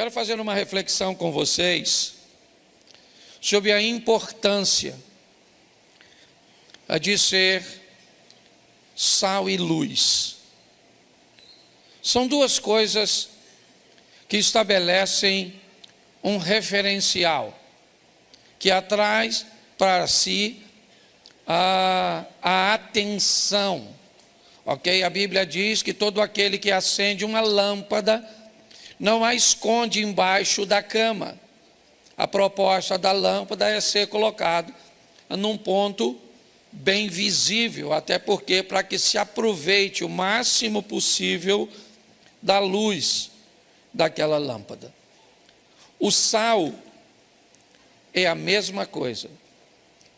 Quero fazer uma reflexão com vocês sobre a importância de ser sal e luz. São duas coisas que estabelecem um referencial, que atrai para si a atenção, ok? A Bíblia diz que todo aquele que acende uma lâmpada não a esconde embaixo da cama. A proposta da lâmpada é ser colocado num ponto bem visível, até porque para que se aproveite o máximo possível da luz daquela lâmpada. O sal é a mesma coisa.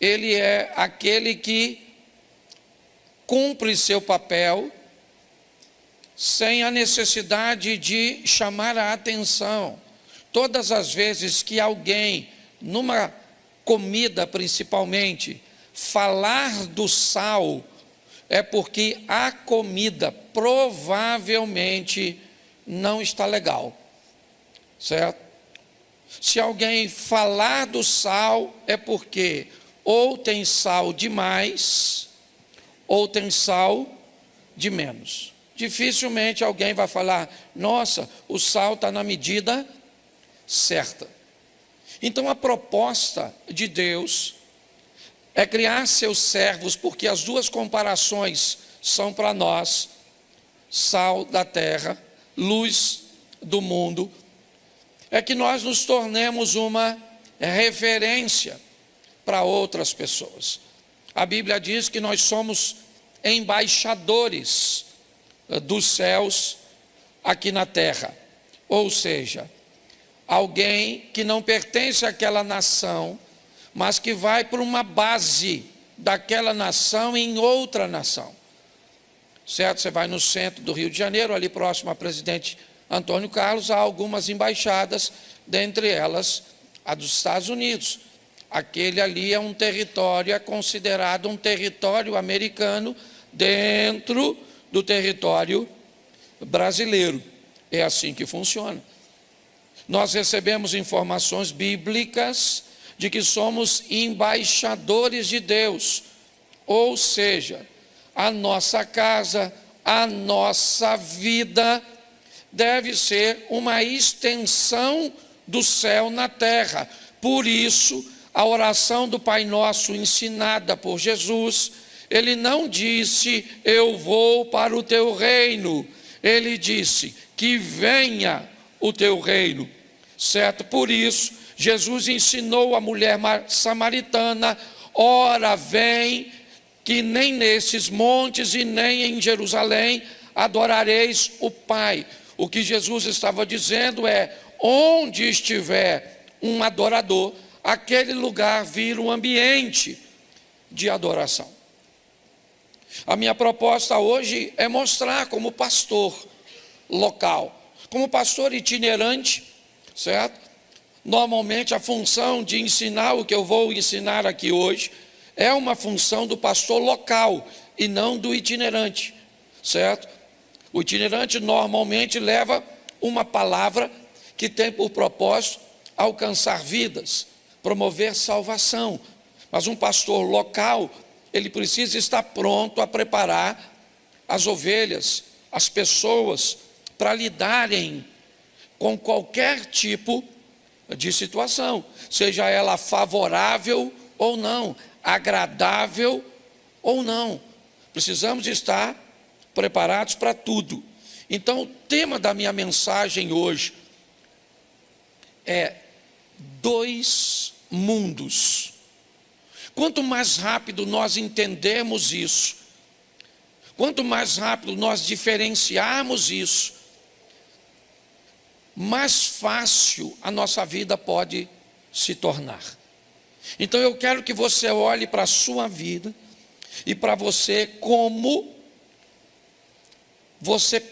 Ele é aquele que cumpre seu papel sem a necessidade de chamar a atenção. Todas as vezes que alguém, numa comida principalmente, falar do sal, é porque a comida provavelmente não está legal, certo? Se alguém falar do sal, é porque ou tem sal demais, ou tem sal de menos. Dificilmente alguém vai falar, nossa, o sal está na medida certa. Então a proposta de Deus é criar seus servos, porque as duas comparações são para nós: sal da terra, luz do mundo. É que nós nos tornemos uma referência para outras pessoas. A Bíblia diz que nós somos embaixadores dos céus aqui na terra. Ou seja, alguém que não pertence àquela nação, mas que vai para uma base daquela nação em outra nação. Certo? Você vai no centro do Rio de Janeiro, ali próximo a Presidente Antônio Carlos, há algumas embaixadas, dentre elas a dos Estados Unidos. Aquele ali é um território, é considerado um território americano dentro do território brasileiro. É assim que funciona. Nós recebemos informações bíblicas de que somos embaixadores de Deus, ou seja, a nossa casa, a nossa vida deve ser uma extensão do céu na terra. Por isso, a oração do Pai Nosso ensinada por Jesus, ele não disse, eu vou para o teu reino, ele disse, que venha o teu reino, certo? Por isso, Jesus ensinou a mulher samaritana, ora vem, que nem nesses montes e nem em Jerusalém adorareis o Pai. O que Jesus estava dizendo é, onde estiver um adorador, aquele lugar vira um ambiente de adoração. A minha proposta hoje é mostrar como pastor local, como pastor itinerante, certo? Normalmente a função de ensinar o que eu vou ensinar aqui hoje é uma função do pastor local e não do itinerante, certo? O itinerante normalmente leva uma palavra que tem por propósito alcançar vidas, promover salvação. Mas um pastor local, ele precisa estar pronto a preparar as ovelhas, as pessoas, para lidarem com qualquer tipo de situação, seja ela favorável ou não, agradável ou não. Precisamos estar preparados para tudo. Então, o tema da minha mensagem hoje é dois mundos. Quanto mais rápido nós entendermos isso, quanto mais rápido nós diferenciarmos isso, mais fácil a nossa vida pode se tornar. Então eu quero que você olhe para a sua vida e para você como você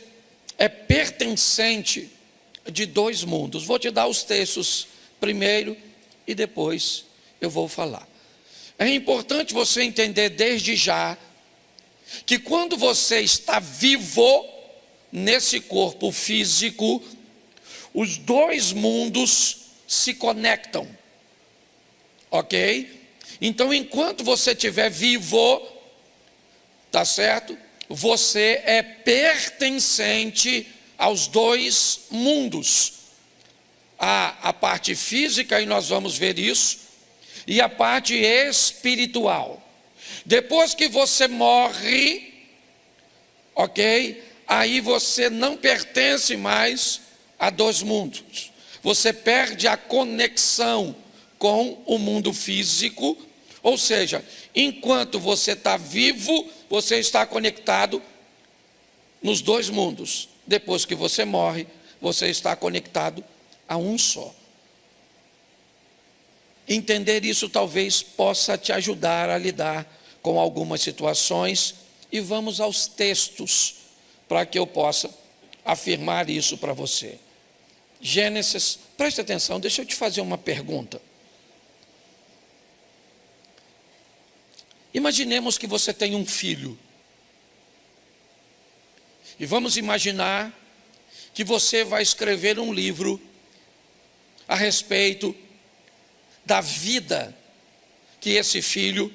é pertencente de dois mundos. Vou te dar os textos primeiro e depois eu vou falar. É importante você entender desde já que quando você está vivo nesse corpo físico, Os dois mundos se conectam, ok? Então, enquanto você estiver vivo, tá certo? Você é pertencente aos dois mundos. A parte física, e nós vamos ver isso, e a parte espiritual. Depois que você morre, ok? Aí você não pertence mais a dois mundos. Você perde a conexão com o mundo físico, ou seja, enquanto você está vivo, você está conectado nos dois mundos. Depois que você morre, você está conectado a um só. Entender isso talvez possa te ajudar a lidar com algumas situações, e vamos aos textos para que eu possa afirmar isso para você. Gênesis, preste atenção, deixa eu te fazer uma pergunta. Imaginemos que você tem um filho. E vamos imaginar que você vai escrever um livro a respeito da vida que esse filho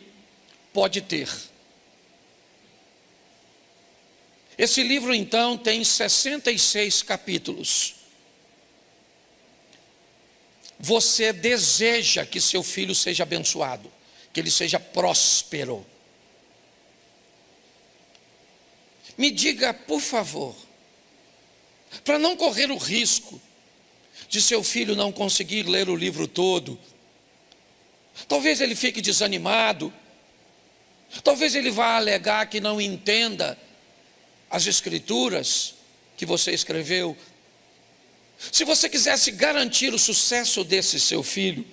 pode ter. Esse livro, então, tem 66 capítulos. Você deseja que seu filho seja abençoado, que ele seja próspero. Me diga, por favor, para não correr o risco de seu filho não conseguir ler o livro todo, talvez ele fique desanimado, talvez ele vá alegar que não entenda as escrituras que você escreveu. Se você quisesse garantir o sucesso desse seu filho,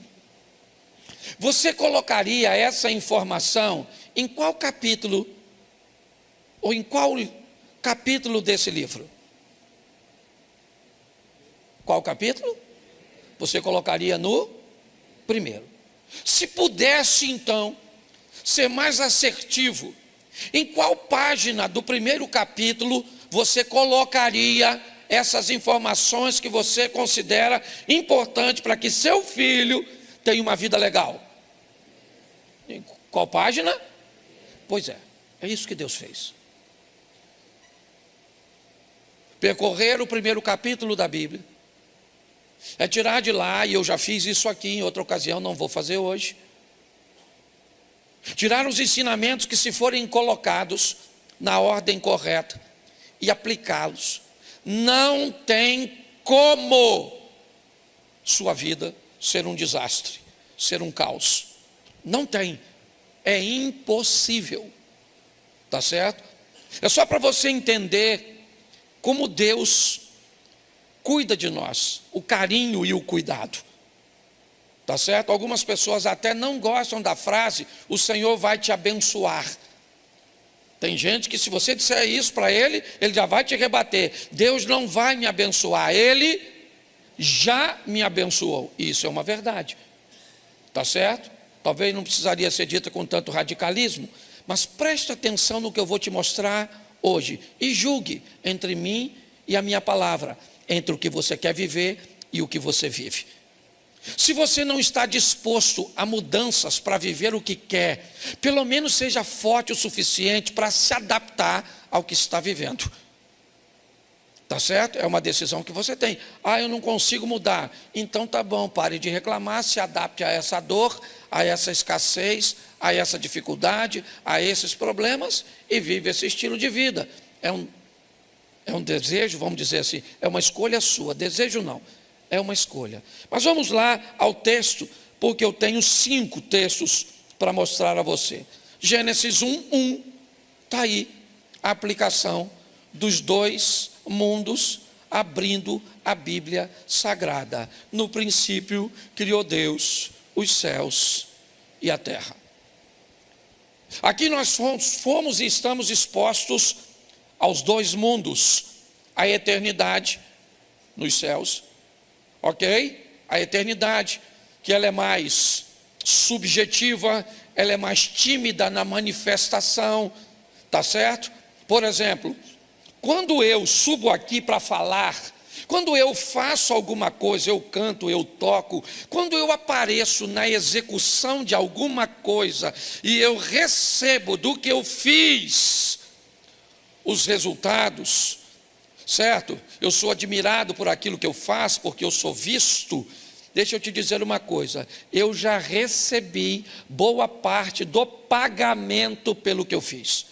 você colocaria essa informação em qual capítulo, ou em qual capítulo desse livro? Qual capítulo? Você colocaria no primeiro. Se pudesse, então, ser mais assertivo, em qual página do primeiro capítulo você colocaria essas informações que você considera importante para que seu filho tenha uma vida legal? Em qual página? Pois é isso que Deus fez. Percorrer o primeiro capítulo da Bíblia é tirar de lá, e eu já fiz isso aqui em outra ocasião, não vou fazer hoje. Tirar os ensinamentos que, se forem colocados na ordem correta e aplicá-los, não tem como sua vida ser um desastre, ser um caos. Não tem, é impossível, tá certo? É só para você entender como Deus cuida de nós, o carinho e o cuidado, tá certo? Algumas pessoas até não gostam da frase, o Senhor vai te abençoar. Tem gente que, se você disser isso para ele, ele já vai te rebater. Deus não vai me abençoar, ele já me abençoou. Isso é uma verdade, tá certo? Talvez não precisaria ser dita com tanto radicalismo, mas preste atenção no que eu vou te mostrar hoje e julgue entre mim e a minha palavra, entre o que você quer viver e o que você vive. Se você não está disposto a mudanças para viver o que quer, pelo menos seja forte o suficiente para se adaptar ao que está vivendo. Tá certo? É uma decisão que você tem. Eu não consigo mudar. Então tá bom, pare de reclamar, se adapte a essa dor, a essa escassez, a essa dificuldade, a esses problemas e vive esse estilo de vida. É um desejo, vamos dizer assim, é uma escolha sua. Desejo não, é uma escolha. Mas vamos lá ao texto, porque eu tenho 5 textos para mostrar a você. Gênesis 1:1, está aí a aplicação dos dois mundos, abrindo a Bíblia Sagrada. No princípio criou Deus os céus e a terra. Aqui nós fomos e estamos expostos aos dois mundos, a eternidade nos céus, ok? A eternidade, que ela é mais subjetiva, ela é mais tímida na manifestação, tá certo? Por exemplo, quando eu subo aqui para falar, Quando eu faço alguma coisa, eu canto, eu toco, quando eu apareço na execução de alguma coisa e eu recebo do que eu fiz os resultados, certo? Eu sou admirado por aquilo que eu faço, porque eu sou visto. Deixa eu te dizer uma coisa, eu já recebi boa parte do pagamento pelo que eu fiz.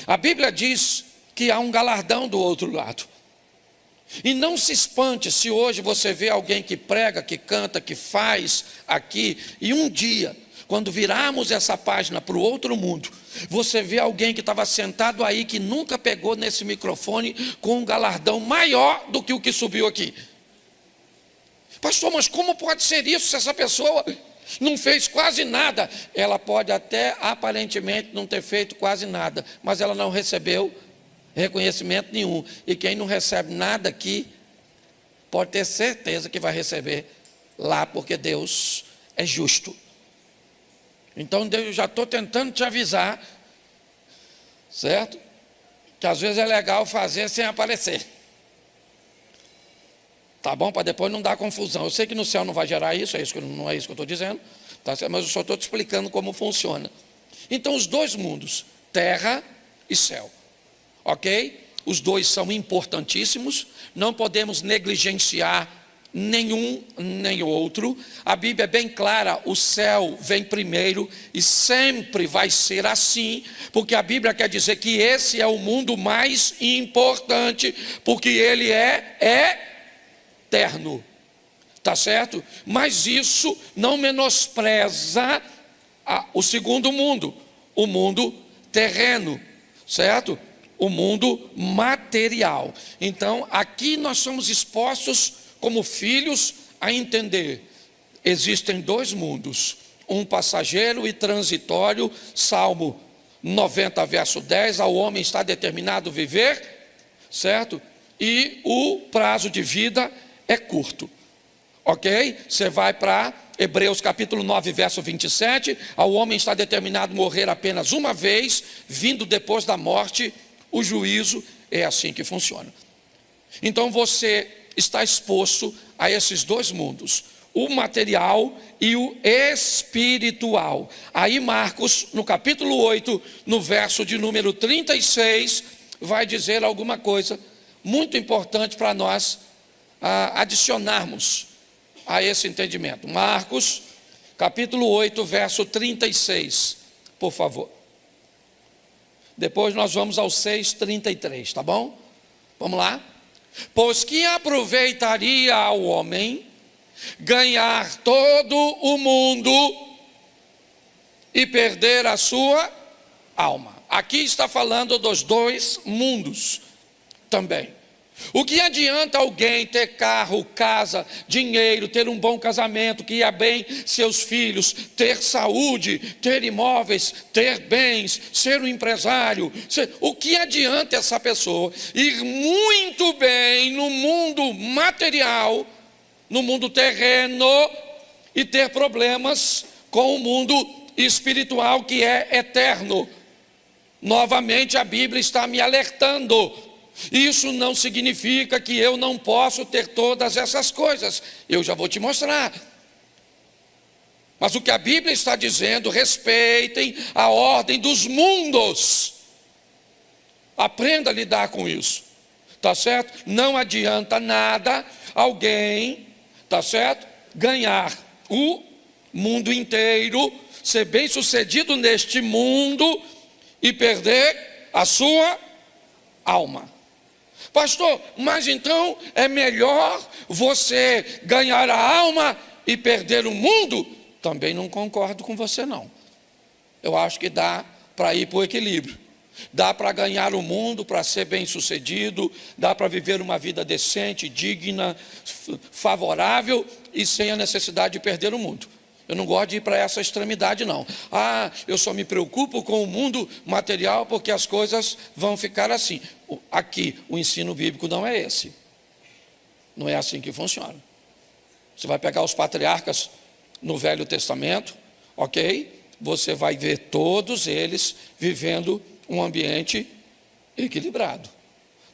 A Bíblia diz que há um galardão do outro lado. E não se espante se hoje você vê alguém que prega, que canta, que faz aqui, e um dia, quando virarmos essa página para o outro mundo, você vê alguém que estava sentado aí, que nunca pegou nesse microfone, com um galardão maior do que o que subiu aqui. Pastor, mas como pode ser isso se essa pessoa não fez quase nada? Ela pode até aparentemente não ter feito quase nada, mas ela não recebeu reconhecimento nenhum. E quem não recebe nada aqui, pode ter certeza que vai receber lá, porque Deus é justo. Então eu já estou tentando te avisar, certo? Que às vezes é legal fazer sem aparecer. Tá bom? Para depois não dar confusão. Eu sei que no céu não vai gerar isso, não é isso que eu estou dizendo, tá? Mas eu só estou te explicando como funciona. Então os dois mundos, terra e céu, ok? Os dois são importantíssimos, não podemos negligenciar nenhum nem outro. A Bíblia é bem clara, o céu vem primeiro e sempre vai ser assim, porque a Bíblia quer dizer que esse é o mundo mais importante, porque ele é eterno, tá certo? Mas isso não menospreza o segundo mundo, o mundo terreno, certo? O mundo material. Então, aqui nós somos expostos como filhos a entender, existem dois mundos, um passageiro e transitório. Salmo 90, verso 10, ao homem está determinado viver, certo? E o prazo de vida é curto, ok? Você vai para Hebreus capítulo 9, verso 27, ao homem está determinado morrer apenas uma vez, vindo depois da morte o juízo. É assim que funciona. Então você está exposto a esses dois mundos, o material e o espiritual. Aí Marcos, no capítulo 8, no verso de número 36, vai dizer alguma coisa muito importante para nós adicionarmos a esse entendimento. Marcos, capítulo 8, verso 36, por favor. Depois nós vamos ao 6:33, tá bom? Vamos lá? Pois que aproveitaria ao homem ganhar todo o mundo e perder a sua alma. Aqui está falando dos dois mundos também. O que adianta alguém ter carro, casa, dinheiro, ter um bom casamento, criar bem seus filhos, ter saúde, ter imóveis, ter bens, ser um empresário? O que adianta essa pessoa ir muito bem no mundo material, no mundo terreno, e ter problemas com o mundo espiritual, que é eterno? Novamente a Bíblia está me alertando. Isso não significa que eu não posso ter todas essas coisas. Eu já vou te mostrar. Mas o que a Bíblia está dizendo, respeitem a ordem dos mundos. Aprenda a lidar com isso. Tá certo? Não adianta nada alguém, tá certo? Ganhar o mundo inteiro, ser bem sucedido neste mundo e perder a sua alma. Pastor, mas então é melhor você ganhar a alma e perder o mundo? Também não concordo com você, não. Eu acho que dá para ir para o equilíbrio. Dá para ganhar o mundo, para ser bem sucedido, dá para viver uma vida decente, digna, favorável e sem a necessidade de perder o mundo. Eu não gosto de ir para essa extremidade, não. Eu só me preocupo com o mundo material porque as coisas vão ficar assim. Aqui, o ensino bíblico não é esse. Não é assim que funciona. Você vai pegar os patriarcas no Velho Testamento, ok? Você vai ver todos eles vivendo um ambiente equilibrado.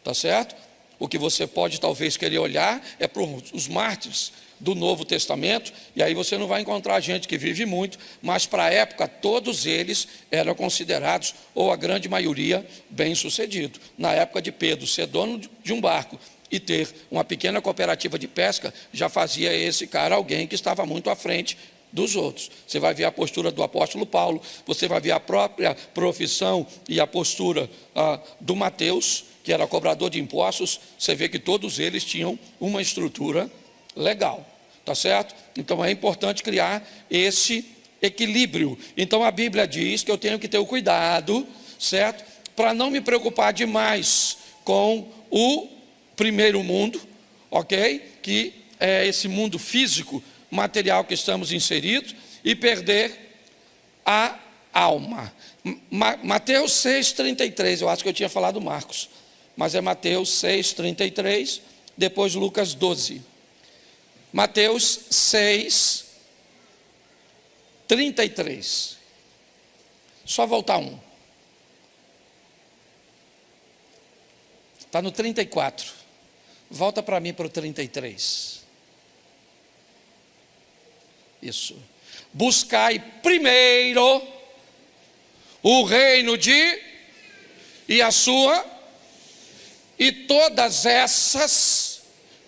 Tá certo? O que você pode talvez querer olhar é para os mártires do Novo Testamento, e aí você não vai encontrar gente que vive muito, mas para a época todos eles eram considerados, ou a grande maioria, bem-sucedidos. Na época de Pedro, ser dono de um barco e ter uma pequena cooperativa de pesca, já fazia esse cara alguém que estava muito à frente dos outros. Você vai ver a postura do apóstolo Paulo, você vai ver a própria profissão e a postura do Mateus, que era cobrador de impostos. Você vê que todos eles tinham uma estrutura legal, tá certo? Então é importante criar esse equilíbrio. Então a Bíblia diz que eu tenho que ter o cuidado, certo? Para não me preocupar demais com o primeiro mundo, ok? Que é esse mundo físico, material que estamos inseridos, e perder a alma. Mateus 6,33, eu acho que eu tinha falado Marcos, mas é Mateus 6,33, depois Lucas 12. Mateus 6,33. Só voltar um. Está no 34. Volta para mim para o 33. Isso. Buscai primeiro o reino e a sua, e todas essas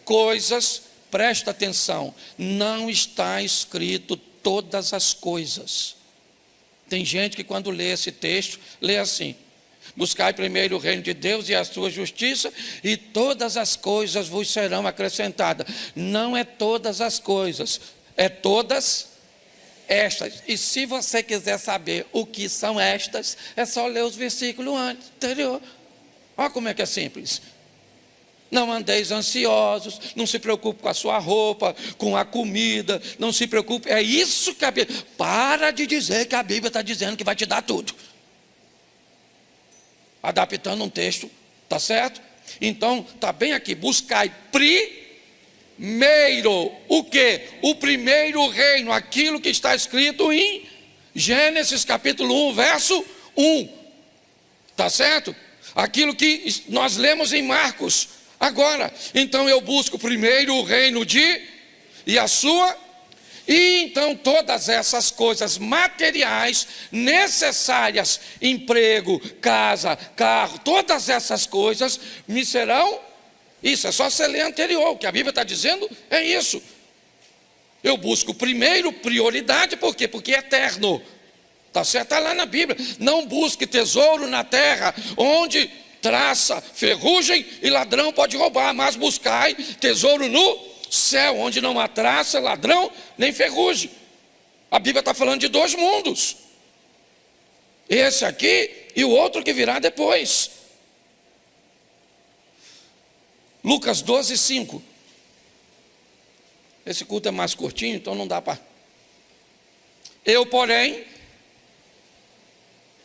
coisas. Presta atenção, não está escrito todas as coisas. Tem gente que quando lê esse texto, lê assim: buscai primeiro o reino de Deus e a sua justiça, e todas as coisas vos serão acrescentadas. Não é todas as coisas, é todas estas. E se você quiser saber o que são estas, é só ler os versículos anterior. Olha como é que é simples. Não andeis ansiosos, não se preocupe com a sua roupa, com a comida, não se preocupe. É isso que a Bíblia... Para de dizer que a Bíblia está dizendo que vai te dar tudo. Adaptando um texto, tá certo? Então, está bem aqui, buscai primeiro, o quê? O primeiro reino, aquilo que está escrito em Gênesis capítulo 1, verso 1. Tá certo? Aquilo que nós lemos em Marcos. Agora, então eu busco primeiro o reino e a sua, e então todas essas coisas materiais necessárias, emprego, casa, carro, todas essas coisas me serão, isso é só você ler anterior, o que a Bíblia está dizendo é isso. Eu busco primeiro prioridade, por quê? Porque é eterno, tá certo? Está lá na Bíblia. Não busque tesouro na terra, onde traça, ferrugem e ladrão pode roubar, mas buscai tesouro no céu, onde não há traça, ladrão, nem ferrugem. A Bíblia está falando de dois mundos, esse aqui e o outro que virá depois. Lucas 12, 5. Esse culto é mais curtinho, então não dá para... Eu, porém,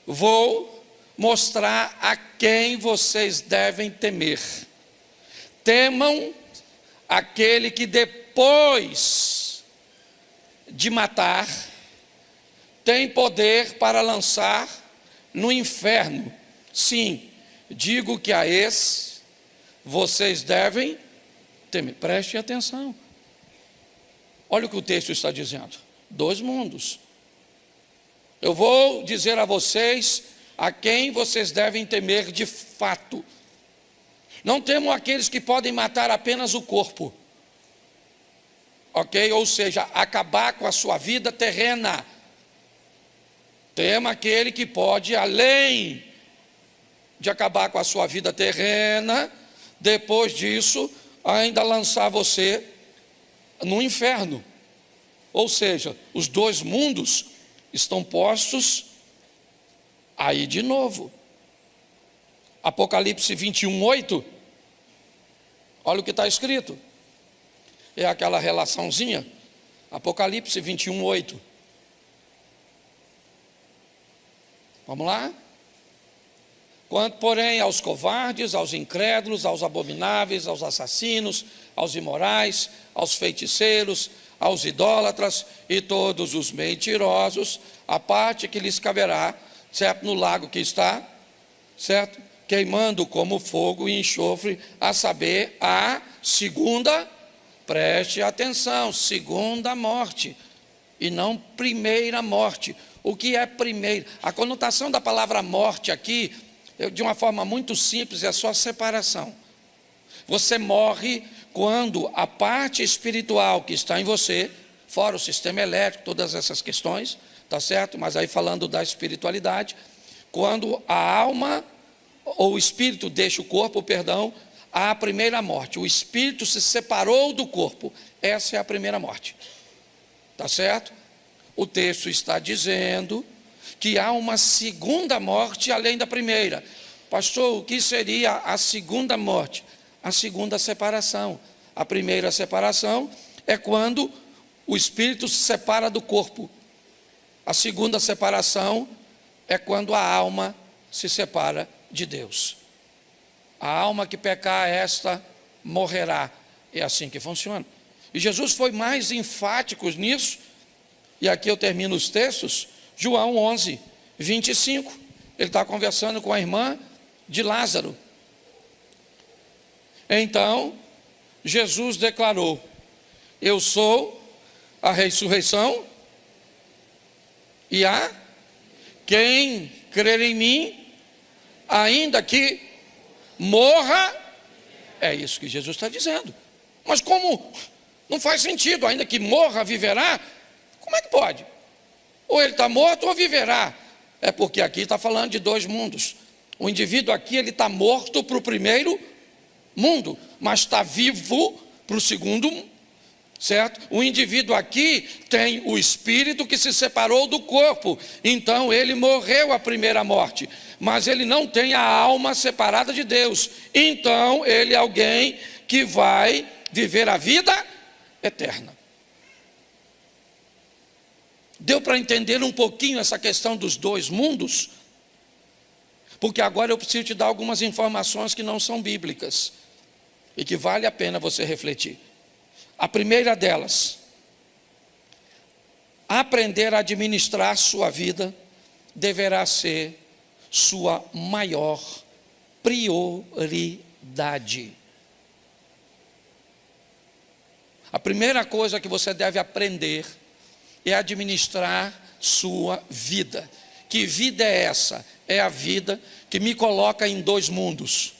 vou mostrar a quem vocês devem temer. Temam aquele que depois de matar, tem poder para lançar no inferno. Sim, digo que a esse vocês devem temer. Preste atenção. Olha o que o texto está dizendo. Dois mundos. Eu vou dizer a vocês a quem vocês devem temer de fato. Não temam aqueles que podem matar apenas o corpo, ok? Ou seja, acabar com a sua vida terrena. Tema aquele que pode, além de acabar com a sua vida terrena, depois disso, ainda lançar você no inferno. Ou seja, os dois mundos estão postos aí de novo. Apocalipse 21, 8. Olha o que está escrito. É aquela relaçãozinha. Apocalipse 21, 8. Vamos lá? Quanto, porém, aos covardes, aos incrédulos, aos abomináveis, aos assassinos, aos imorais, aos feiticeiros, aos idólatras e todos os mentirosos, a parte que lhes caberá, certo? No lago que está, certo? queimando como fogo e enxofre, a saber, a segunda, preste atenção, segunda morte, e não primeira morte. O que é primeiro? A conotação da palavra morte aqui, de uma forma muito simples, é só separação. Você morre quando a parte espiritual que está em você, fora o sistema elétrico, todas essas questões, tá certo? Mas aí falando da espiritualidade, quando a alma ou o espírito deixa o corpo, perdão, há a primeira morte. O espírito se separou do corpo. Essa é a primeira morte. Tá certo? O texto está dizendo que há uma segunda morte além da primeira. Pastor, o que seria a segunda morte? A segunda separação. A primeira separação é quando o espírito se separa do corpo. A segunda separação é quando a alma se separa de Deus. A alma que pecar, esta morrerá. É assim que funciona. E Jesus foi mais enfático nisso. E aqui eu termino os textos. João 11, 25. Ele está conversando com a irmã de Lázaro. Então, Jesus declarou: eu sou a ressurreição e a quem crer em mim, ainda que morra. É isso que Jesus está dizendo. Mas como? Não faz sentido, ainda que morra, viverá. Como é que pode? Ou ele está morto ou viverá. É porque aqui está falando de dois mundos. O indivíduo aqui, ele está morto para o primeiro mundo, mas está vivo para o segundo mundo, certo? O indivíduo aqui tem o espírito que se separou do corpo, então ele morreu a primeira morte, mas ele não tem a alma separada de Deus, então ele é alguém que vai viver a vida eterna. Deu para entender um pouquinho essa questão dos dois mundos? Porque agora eu preciso te dar algumas informações que não são bíblicas e que vale a pena você refletir. A primeira delas: aprender a administrar sua vida deverá ser sua maior prioridade. A primeira coisa que você deve aprender é administrar sua vida. Que vida é essa? É a vida que me coloca em dois mundos.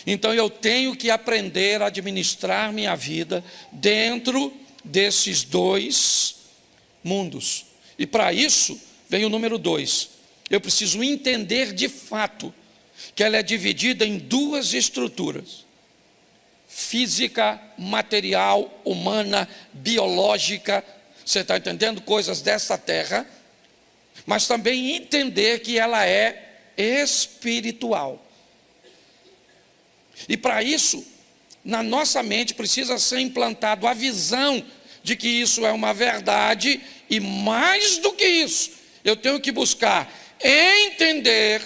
Então eu tenho que aprender a administrar minha vida dentro desses dois mundos. E para isso vem o número 2. Eu preciso entender de fato que ela é dividida em duas estruturas: física, material, humana, biológica. Você está entendendo? Coisas dessa terra. Mas também entender que ela é espiritual. E para isso, na nossa mente precisa ser implantado a visão de que isso é uma verdade, e mais do que isso, eu tenho que buscar entender,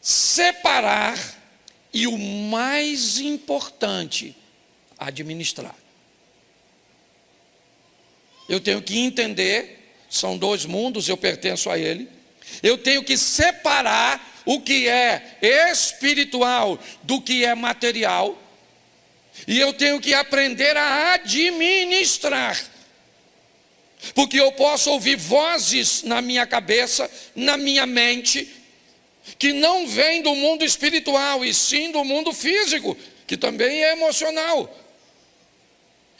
separar e, o mais importante, administrar. Eu tenho que entender, são dois mundos, eu pertenço a ele. Eu tenho que separar o que é espiritual do que é material. E eu tenho que aprender a administrar. Porque eu posso ouvir vozes na minha cabeça, na minha mente, que não vêm do mundo espiritual, e sim do mundo físico, que também é emocional.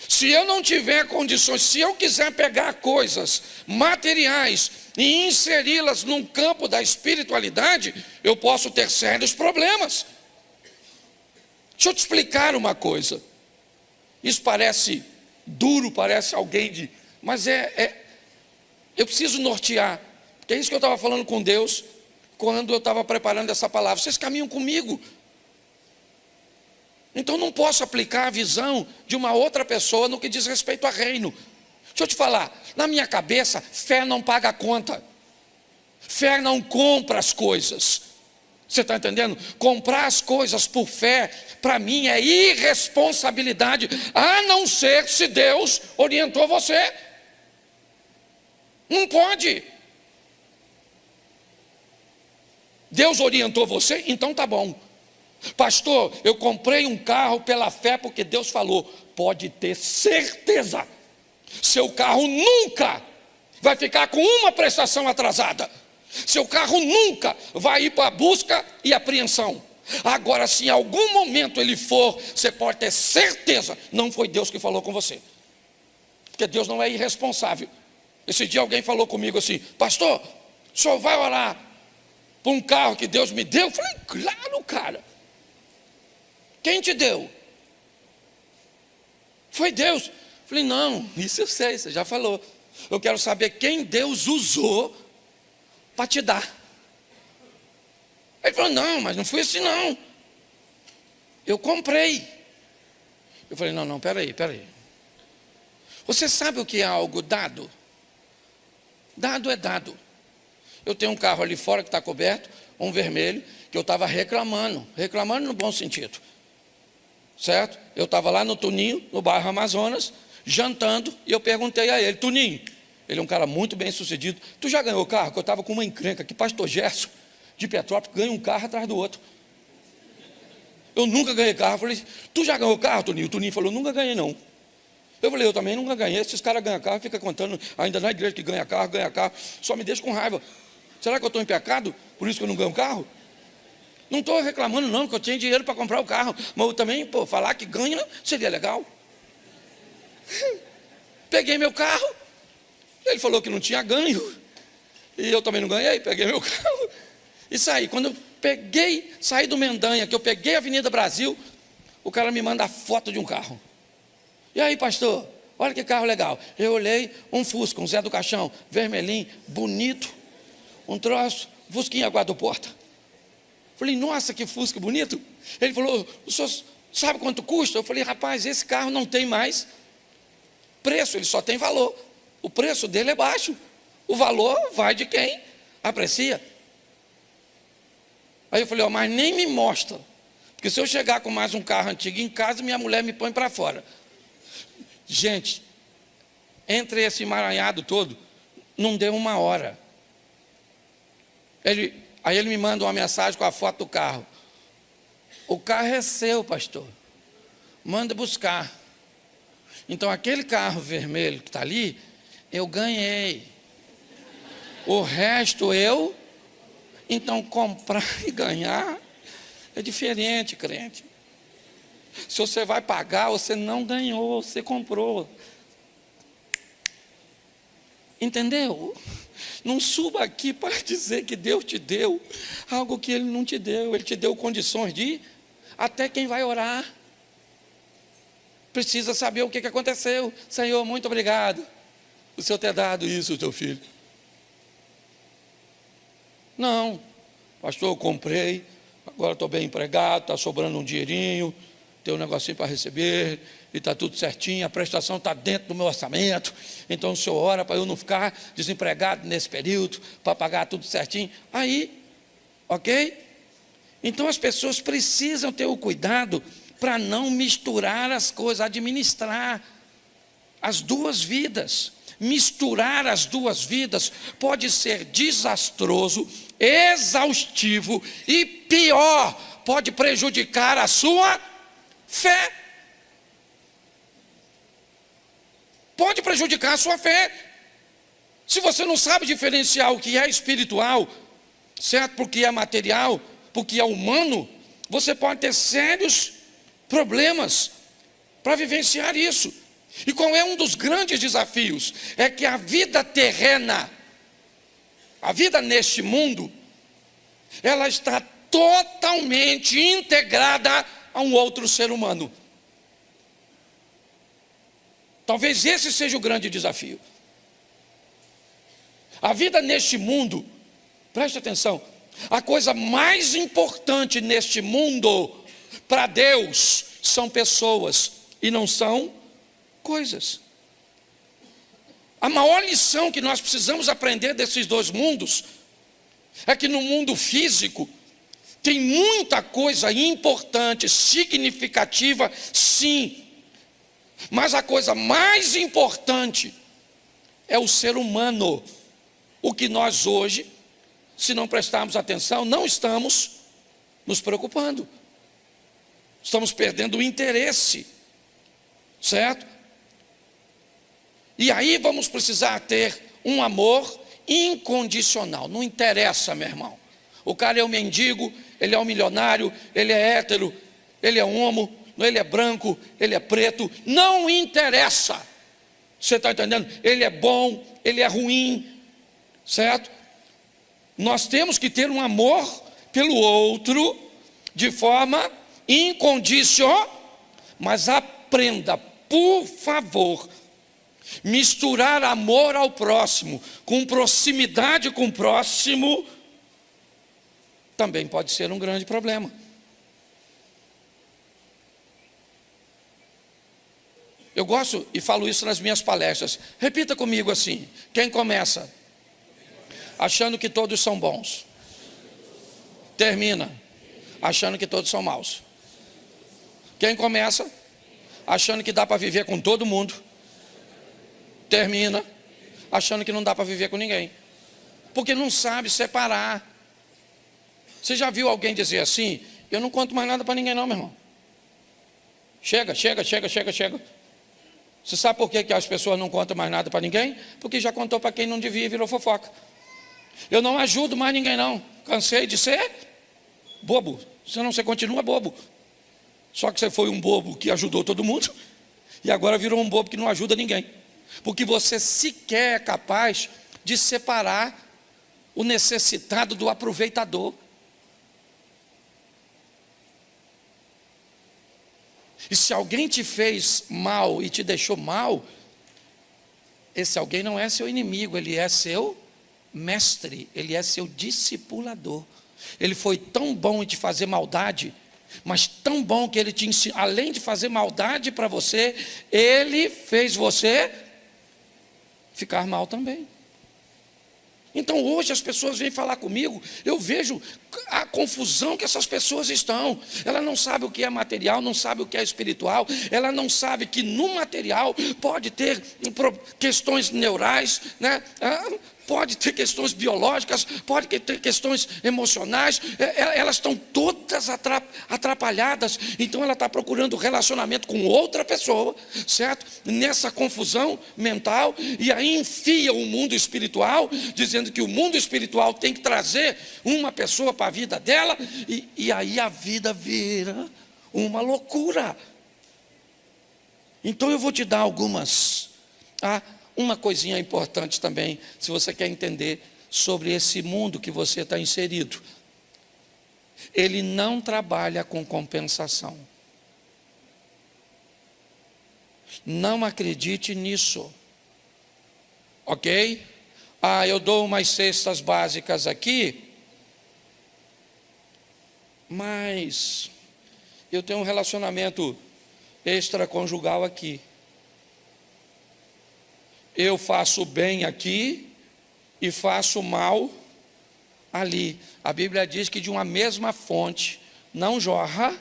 Se eu não tiver condições, se eu quiser pegar coisas materiais e inseri-las num campo da espiritualidade, eu posso ter sérios problemas. Deixa eu te explicar uma coisa. Isso parece duro, parece alguém de... Mas eu preciso nortear. Porque é isso que eu estava falando com Deus quando eu estava preparando essa palavra. Vocês caminham comigo. Então não posso aplicar a visão de uma outra pessoa no que diz respeito a reino. Deixa eu te falar, na minha cabeça, fé não paga a conta. Fé não compra as coisas. Você está entendendo? Comprar as coisas por fé, para mim é irresponsabilidade, a não ser se Deus orientou você. Não pode. Deus orientou você? Então tá bom. Pastor, eu comprei um carro pela fé porque Deus falou. Pode ter certeza, seu carro nunca vai ficar com uma prestação atrasada. Seu carro nunca vai ir para a busca e apreensão. Agora, se em algum momento ele for, você pode ter certeza, não foi Deus que falou com você. Porque Deus não é irresponsável. Esse dia alguém falou comigo assim: pastor, o senhor vai orar por um carro que Deus me deu? Eu falei: claro, cara. Quem te deu? Foi Deus. Eu falei: não, isso eu sei, você já falou. Eu quero saber quem Deus usou para te dar. Ele falou: não, mas não foi assim não. Eu comprei. Eu falei: não, peraí. Você sabe o que é algo dado? Dado é dado. Eu tenho um carro ali fora que está coberto, um vermelho, que eu estava reclamando no bom sentido. Certo? Eu estava lá no Tuninho, no bairro Amazonas, jantando, e eu perguntei a ele: Tuninho, ele é um cara muito bem sucedido, tu já ganhou carro? Porque eu estava com uma encrenca que pastor Gerson de Petrópolis ganha um carro atrás do outro. Eu nunca ganhei carro. Eu falei: tu já ganhou carro, Tuninho? O Tuninho falou: nunca ganhei não. Eu falei: eu também nunca ganhei. Esses caras ganham carro, fica contando ainda na igreja que ganha carro, só me deixa com raiva. Será que eu estou em pecado? Por isso que eu não ganho carro? Não estou reclamando não, que eu tinha dinheiro para comprar o carro, mas eu também, falar que ganha seria legal. Peguei meu carro, ele falou que não tinha ganho, e eu também não ganhei, peguei meu carro e saí. Quando eu saí do Mendanha, que eu peguei a Avenida Brasil, o cara me manda a foto de um carro. E aí, pastor, olha que carro legal. Eu olhei, um Fusca, um Zé do Caixão, vermelhinho, bonito, um troço, Fusquinha guarda-porta. Falei: nossa, que Fusca bonito. Ele falou: o senhor sabe quanto custa? Eu falei: rapaz, esse carro não tem mais preço, ele só tem valor. O preço dele é baixo. O valor vai de quem aprecia. Aí eu falei: mas nem me mostra, porque se eu chegar com mais um carro antigo em casa, minha mulher me põe para fora. Gente, entre esse emaranhado todo, não deu uma hora. Aí ele me manda uma mensagem com a foto do carro. O carro é seu, pastor. Manda buscar. Então aquele carro vermelho que está ali, eu ganhei. O resto então comprar e ganhar é diferente, crente. Se você vai pagar, você não ganhou, você comprou. Entendeu? Não suba aqui para dizer que Deus te deu algo que Ele não te deu. Ele te deu condições de ir. Até quem vai orar precisa saber o que aconteceu. Senhor, muito obrigado por Senhor ter dado isso ao teu filho. Não, pastor, eu comprei, agora estou bem empregado, está sobrando um dinheirinho, tem um negocinho para receber, e está tudo certinho, a prestação está dentro do meu orçamento, então o senhor ora para eu não ficar desempregado nesse período, para pagar tudo certinho. Aí, ok? Então as pessoas precisam ter o cuidado para não misturar as coisas, administrar as duas vidas. Misturar as duas vidas pode ser desastroso, exaustivo e pior, pode prejudicar a sua fé. Pode prejudicar a sua fé. Se você não sabe diferenciar o que é espiritual, certo? Porque é material, porque é humano, você pode ter sérios problemas para vivenciar isso. E qual é um dos grandes desafios? É que a vida terrena, a vida neste mundo, ela está totalmente integrada a um outro ser humano. Talvez esse seja o grande desafio. A vida neste mundo, preste atenção, a coisa mais importante neste mundo para Deus são pessoas e não são coisas. A maior lição que nós precisamos aprender desses dois mundos é que no mundo físico tem muita coisa importante, significativa, sim. Mas a coisa mais importante é o ser humano, o que nós hoje se não prestarmos atenção, não estamos nos preocupando. Estamos perdendo o interesse, certo? E aí vamos precisar ter um amor incondicional. Não interessa, meu irmão. O cara é um mendigo, ele é um milionário, ele é hétero, ele é homo, ele é branco, ele é preto. Não interessa. Você está entendendo? Ele é bom, ele é ruim, certo? Nós temos que ter um amor pelo outro de forma incondicional. Mas aprenda, por favor, misturar amor ao próximo com proximidade com o próximo também pode ser um grande problema. Eu gosto e falo isso nas minhas palestras. Repita comigo assim: quem começa achando que todos são bons, termina achando que todos são maus. Quem começa achando que dá para viver com todo mundo, termina achando que não dá para viver com ninguém, porque não sabe separar. Você já viu alguém dizer assim: eu não conto mais nada para ninguém não, meu irmão. Chega. Você sabe por que as pessoas não contam mais nada para ninguém? Porque já contou para quem não devia e virou fofoca. Eu não ajudo mais ninguém não. Cansei de ser bobo. Senão você continua bobo. Só que você foi um bobo que ajudou todo mundo e agora virou um bobo que não ajuda ninguém. Porque você sequer é capaz de separar o necessitado do aproveitador. E se alguém te fez mal e te deixou mal, esse alguém não é seu inimigo, ele é seu mestre, ele é seu discipulador. Ele foi tão bom em te fazer maldade, mas tão bom que ele te ensinou, além de fazer maldade para você, ele fez você ficar mal também. Então hoje as pessoas vêm falar comigo, eu vejo a confusão que essas pessoas estão. Ela não sabe o que é material, não sabe o que é espiritual, ela não sabe que no material pode ter questões neurais, né? Pode ter questões biológicas, pode ter questões emocionais, elas estão todas atrapalhadas. Então ela está procurando relacionamento com outra pessoa, certo? Nessa confusão mental, e aí enfia o mundo espiritual, dizendo que o mundo espiritual tem que trazer uma pessoa para a vida dela, e aí a vida vira uma loucura. Então eu vou te dar algumas, uma coisinha importante também, se você quer entender sobre esse mundo que você está inserido. Ele não trabalha com compensação. Não acredite nisso. Ok? Eu dou umas cestas básicas aqui, mas eu tenho um relacionamento extraconjugal aqui. Eu faço bem aqui e faço mal ali. A Bíblia diz que de uma mesma fonte não jorra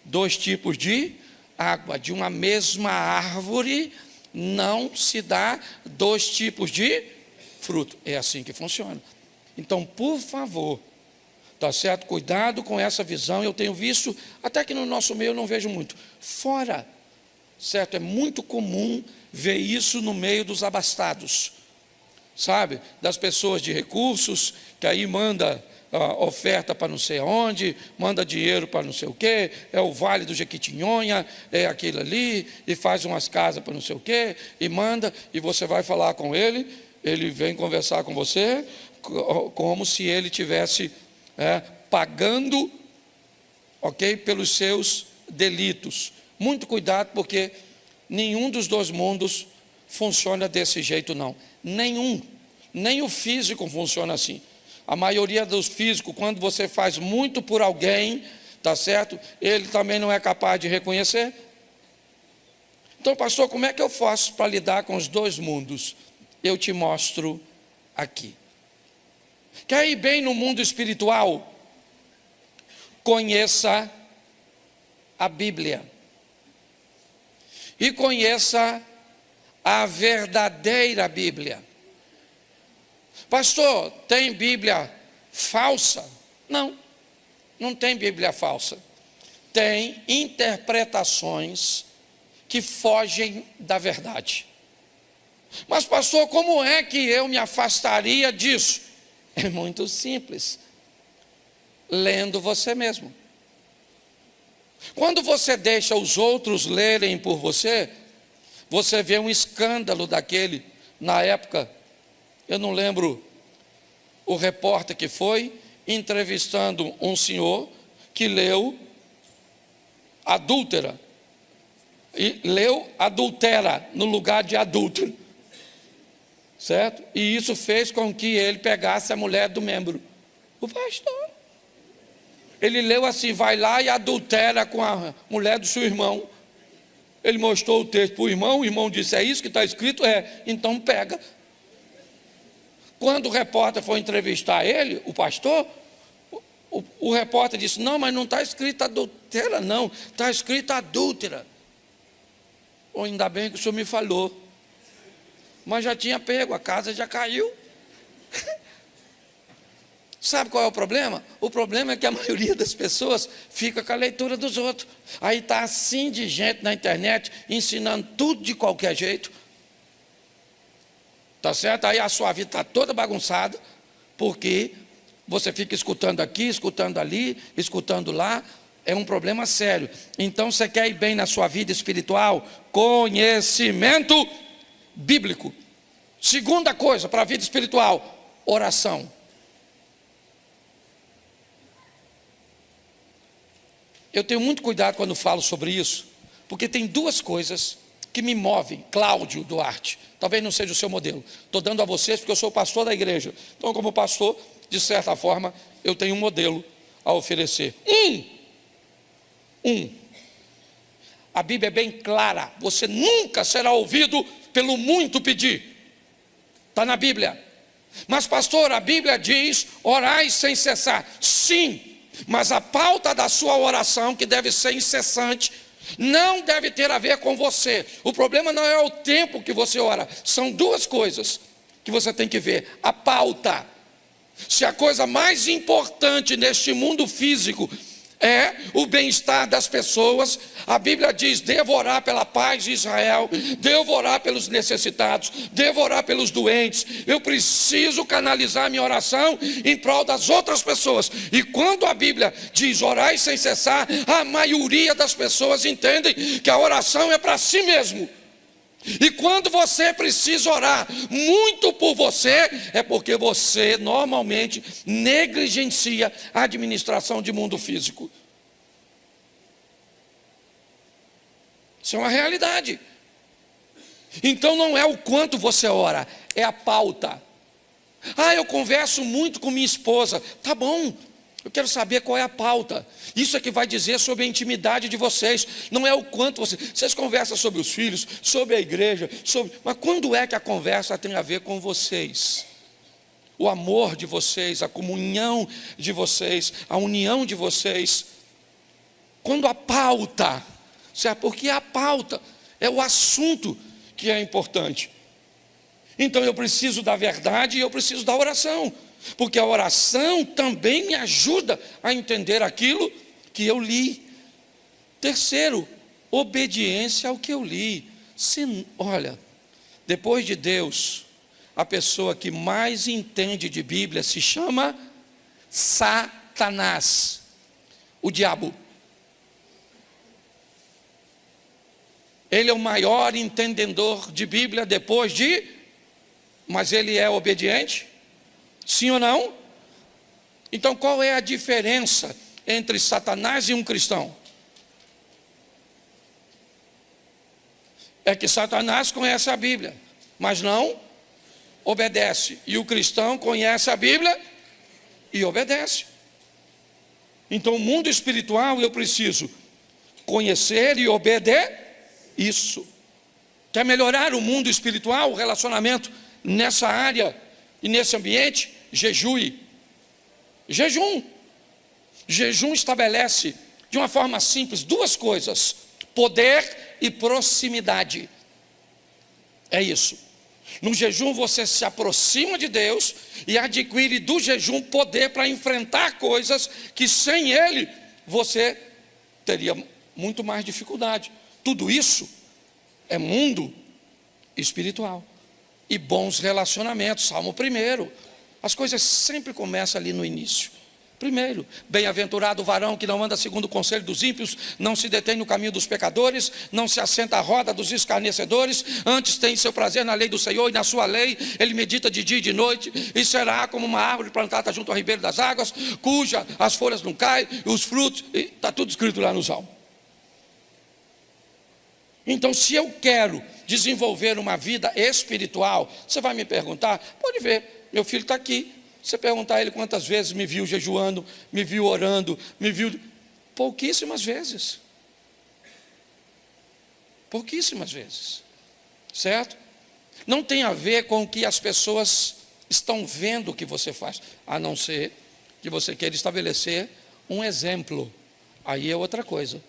dois tipos de água. De uma mesma árvore não se dá dois tipos de fruto. É assim que funciona. Então, por favor, tá certo? Cuidado com essa visão. Eu tenho visto, até que no nosso meio eu não vejo muito. Fora, certo? É muito comum ver isso no meio dos abastados, sabe? Das pessoas de recursos, que aí manda oferta para não sei aonde, manda dinheiro para não sei o quê, é o Vale do Jequitinhonha, é aquilo ali, e faz umas casas para não sei o quê, e manda, e você vai falar com ele, ele vem conversar com você, como se ele tivesse pagando, ok, pelos seus delitos. Muito cuidado, porque nenhum dos dois mundos funciona desse jeito não. Nenhum. Nem o físico funciona assim. A maioria dos físicos, quando você faz muito por alguém, tá certo? Ele também não é capaz de reconhecer. Então, pastor, como é que eu faço para lidar com os dois mundos? Eu te mostro aqui. Quer ir bem no mundo espiritual? Conheça a Bíblia. E conheça a verdadeira Bíblia. Pastor, tem Bíblia falsa. Não, não tem Bíblia falsa. Tem interpretações que fogem da verdade. Mas pastor, como é que eu me afastaria disso? É muito simples. Lendo você mesmo. Quando você deixa os outros lerem por você, você vê um escândalo daquele, na época, eu não lembro o repórter que foi, entrevistando um senhor que leu adúltera, e leu adultera no lugar de adúltero, certo? E isso fez com que ele pegasse a mulher do membro. O pastor, ele leu assim, vai lá e adultera com a mulher do seu irmão. Ele mostrou o texto para o irmão disse, é isso que está escrito? É, então pega. Quando o repórter foi entrevistar ele, o pastor, o repórter disse, não, mas não está escrito adultera não, está escrito adúltera. Ou ainda bem que o senhor me falou. Mas já tinha pego, a casa já caiu. Sabe qual é o problema? O problema é que a maioria das pessoas fica com a leitura dos outros. Aí está assim de gente na internet, ensinando tudo de qualquer jeito. Tá certo? Aí a sua vida está toda bagunçada, porque você fica escutando aqui, escutando ali, escutando lá. É um problema sério. Então você quer ir bem na sua vida espiritual? Conhecimento bíblico. Segunda coisa para a vida espiritual, oração. Eu tenho muito cuidado quando falo sobre isso, porque tem duas coisas que me movem. Cláudio Duarte, talvez não seja o seu modelo, estou dando a vocês porque eu sou pastor da igreja. Então, como pastor, de certa forma, eu tenho um modelo a oferecer. A Bíblia é bem clara, você nunca será ouvido pelo muito pedir. Está na Bíblia. Mas pastor, a Bíblia diz, orai sem cessar. Sim, mas a pauta da sua oração, que deve ser incessante, não deve ter a ver com você. O problema não é o tempo que você ora. São duas coisas que você tem que ver. A pauta. Se a coisa mais importante neste mundo físico é o bem-estar das pessoas, a Bíblia diz, devo orar pela paz de Israel, devo orar pelos necessitados, devo orar pelos doentes, eu preciso canalizar minha oração em prol das outras pessoas. E quando a Bíblia diz orai sem cessar, a maioria das pessoas entendem que a oração é para si mesmo. E quando você precisa orar muito por você, é porque você normalmente negligencia a administração de mundo físico. Isso é uma realidade. Então não é o quanto você ora, é a pauta. Ah, eu converso muito com minha esposa. Tá bom, eu quero saber qual é a pauta. Isso é que vai dizer sobre a intimidade de vocês. Não é o quanto vocês conversam sobre os filhos, sobre a igreja, mas quando é que a conversa tem a ver com vocês? O amor de vocês, a comunhão de vocês, a união de vocês. Quando a pauta, certo? Porque a pauta é o assunto que é importante. Então eu preciso da verdade e eu preciso da oração. Porque a oração também me ajuda a entender aquilo que eu li. Terceiro, obediência ao que eu li. Olha, depois de Deus, a pessoa que mais entende de Bíblia se chama Satanás, o diabo. Ele é o maior entendedor de Bíblia mas ele é obediente? Sim ou não? Então qual é a diferença entre Satanás e um cristão? É que Satanás conhece a Bíblia, mas não obedece. E o cristão conhece a Bíblia e obedece. Então o mundo espiritual eu preciso conhecer e obedecer. Isso. Quer melhorar o mundo espiritual, o relacionamento nessa área e nesse ambiente? Jejue. Jejum. Jejum estabelece de uma forma simples duas coisas: poder e proximidade. É isso. No jejum você se aproxima de Deus e adquire do jejum poder para enfrentar coisas que sem ele você teria muito mais dificuldade. Tudo isso é mundo espiritual e bons relacionamentos. Salmo 1. As coisas sempre começam ali no início. Primeiro, bem-aventurado o varão que não anda segundo o conselho dos ímpios, não se detém no caminho dos pecadores, não se assenta à roda dos escarnecedores, antes tem seu prazer na lei do Senhor e na sua lei ele medita de dia e de noite, e será como uma árvore plantada junto ao ribeiro das águas, cuja as folhas não caem, e os frutos, está tudo escrito lá no Salmo. Então, se eu quero desenvolver uma vida espiritual, você vai me perguntar, pode ver, meu filho está aqui. Você perguntar a ele quantas vezes me viu jejuando, me viu orando, me viu... Pouquíssimas vezes. Pouquíssimas vezes. Certo? Não tem a ver com o que as pessoas estão vendo que você faz, a não ser que você queira estabelecer um exemplo. Aí é outra coisa.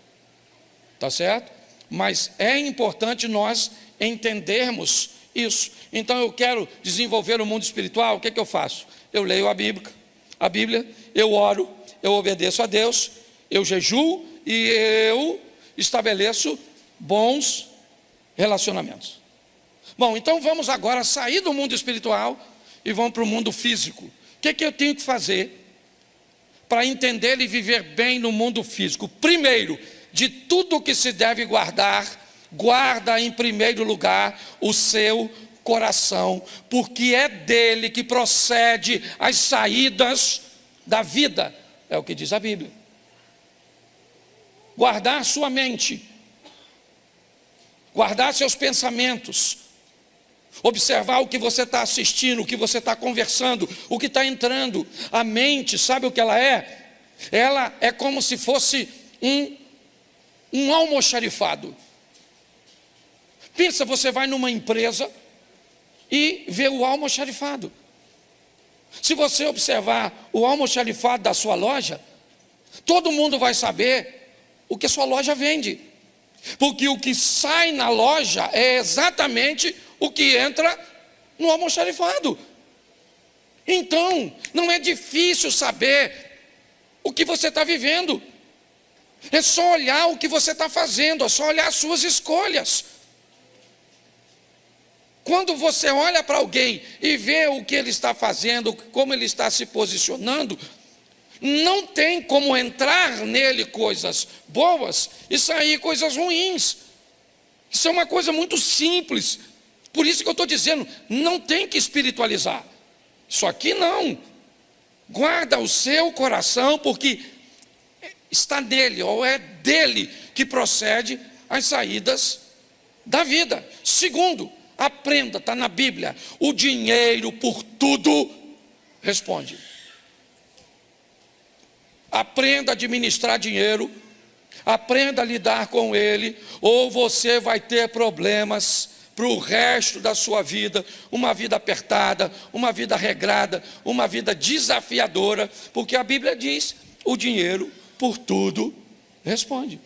Tá certo? Mas é importante nós entendermos isso. Então eu quero desenvolver o mundo espiritual, o que eu faço? Eu leio a Bíblia, eu oro, eu obedeço a Deus, eu jejuo e eu estabeleço bons relacionamentos. Bom, então vamos agora sair do mundo espiritual e vamos para o mundo físico. O que eu tenho que fazer para entender e viver bem no mundo físico? Primeiro, de tudo que se deve guardar, guarda em primeiro lugar o seu coração, porque é dele que procede as saídas da vida, é o que diz a Bíblia. Guardar sua mente, guardar seus pensamentos, observar o que você está assistindo, o que você está conversando, o que está entrando. A mente, sabe o que ela é? Ela é como se fosse um almoxarifado. Pensa, você vai numa empresa e vê o almoxarifado. Se você observar o almoxarifado da sua loja, todo mundo vai saber o que a sua loja vende. Porque o que sai na loja é exatamente o que entra no almoxarifado. Então, não é difícil saber o que você está vivendo. É só olhar o que você está fazendo, é só olhar as suas escolhas. Quando você olha para alguém e vê o que ele está fazendo, como ele está se posicionando, não tem como entrar nele coisas boas e sair coisas ruins. Isso é uma coisa muito simples. Por isso que eu estou dizendo, não tem que espiritualizar. Isso aqui não. Guarda o seu coração, porque está nele, ou é dele que procede as saídas da vida. Segundo, aprenda, está na Bíblia, o dinheiro por tudo responde. Aprenda a administrar dinheiro, aprenda a lidar com ele, ou você vai ter problemas para o resto da sua vida, uma vida apertada, uma vida regrada, uma vida desafiadora, porque a Bíblia diz, o dinheiro por tudo responde.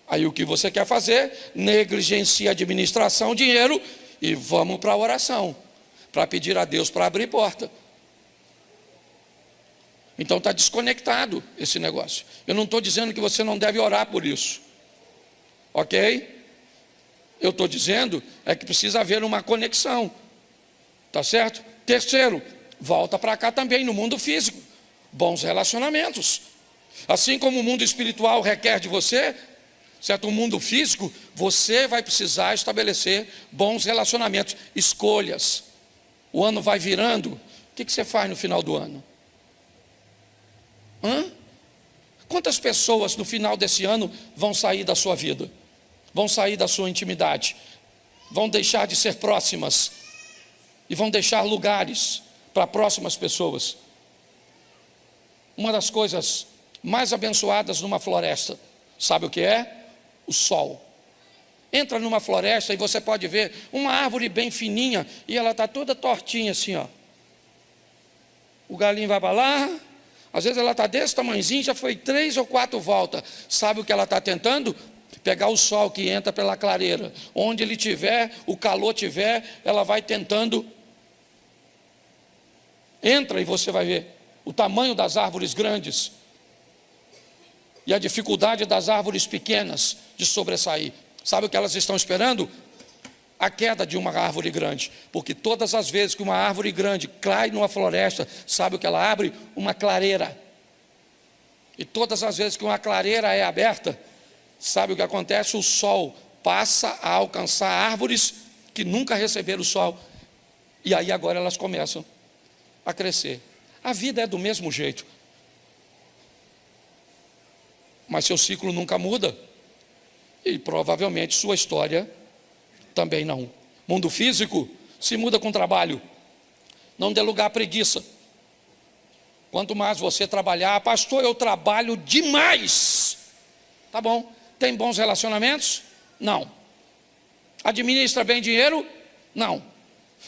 Aí o que você quer fazer? Negligencia a administração, dinheiro, e vamos para a oração, para pedir a Deus para abrir porta. Então está desconectado esse negócio. Eu não estou dizendo que você não deve orar por isso, ok? Eu estou dizendo é que precisa haver uma conexão, tá certo? Terceiro, volta para cá também no mundo físico, bons relacionamentos. Assim como o mundo espiritual requer de você, certo? O mundo físico, você vai precisar estabelecer bons relacionamentos, escolhas. O ano vai virando, o que você faz no final do ano? Quantas pessoas no final desse ano vão sair da sua vida? Vão sair da sua intimidade? Vão deixar de ser próximas? E vão deixar lugares para próximas pessoas? Uma das coisas mais abençoadas numa floresta, sabe o que é? O sol. Entra numa floresta e você pode ver uma árvore bem fininha e ela está toda tortinha assim, ó. O galinho vai para lá, às vezes ela está desse tamanhozinho, já foi 3 ou 4 voltas. Sabe o que ela está tentando? pegar o sol que entra pela clareira, onde ele tiver, o calor tiver, ela vai tentando, entra e você vai ver o tamanho das árvores grandes e a dificuldade das árvores pequenas de sobressair. Sabe o que elas estão esperando? A queda de uma árvore grande, porque todas as vezes que uma árvore grande cai numa floresta, sabe o que ela abre? Uma clareira. E todas as vezes que uma clareira é aberta, sabe o que acontece? O sol passa a alcançar árvores que nunca receberam o sol, e aí agora elas começam a crescer. A vida é do mesmo jeito, mas seu ciclo nunca muda, e provavelmente sua história também não. Mundo físico se muda com trabalho. Não dê lugar à preguiça. Quanto mais você trabalhar, pastor, eu trabalho demais. Tá bom. Tem bons relacionamentos? Não. Administra bem dinheiro? Não.